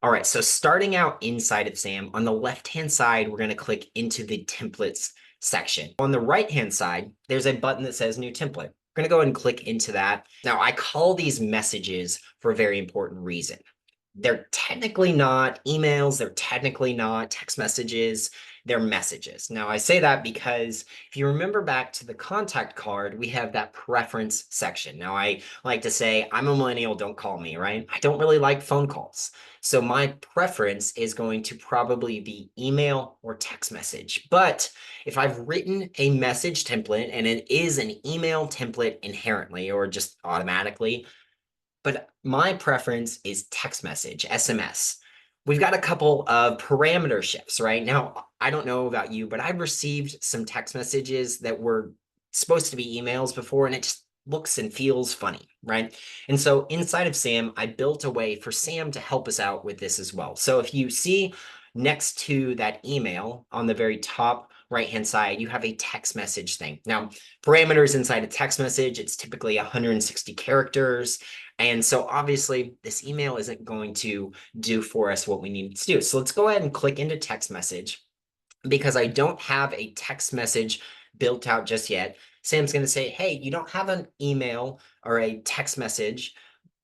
All right, so starting out inside of SAM, on the left-hand side, we're going to click into the templates section. On the right-hand side, there's a button that says new template. We're going to go ahead and click into that. Now, I call these messages for a very important reason. They're technically not emails, they're technically not text messages, they're messages. Now, I say that because if you remember back to the contact card, we have that preference section. Now, I like to say, I'm a millennial, don't call me, right? I don't really like phone calls. So my preference is going to probably be email or text message. But if I've written a message template and it is an email template inherently or just automatically, but my preference is text message, SMS. We've got a couple of parameter shifts, right? Now, I don't know about you, but I've received some text messages that were supposed to be emails before, and it just looks and feels funny, right? And so inside of SAM, I built a way for SAM to help us out with this as well. So if you see next to that email on the very top right-hand side, you have a text message thing. Now, parameters inside a text message, it's typically 160 characters. And so obviously this email isn't going to do for us what we need to do. So let's go ahead and click into text message because I don't have a text message built out just yet. Sam's going to say, hey, you don't have an email or a text message.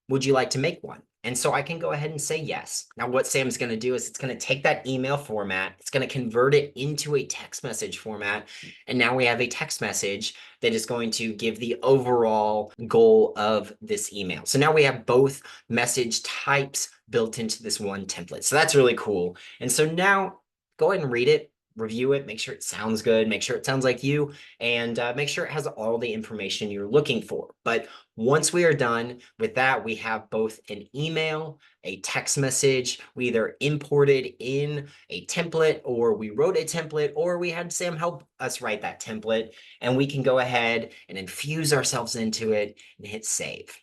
Would you like to make one? And so I can go ahead and say yes. Now, what Sam's going to do is it's going to take that email format, it's going to convert it into a text message format. And now we have a text message that is going to give the overall goal of this email. So now we have both message types built into this one template. So that's really cool. And so now go ahead and read it, review it, make sure it sounds good, make sure it sounds like you, and make sure it has all the information you're looking for. But once we are done with that, we have both an email, a text message. We either imported in a template or we wrote a template or we had Sam help us write that template, and we can go ahead and infuse ourselves into it and hit save.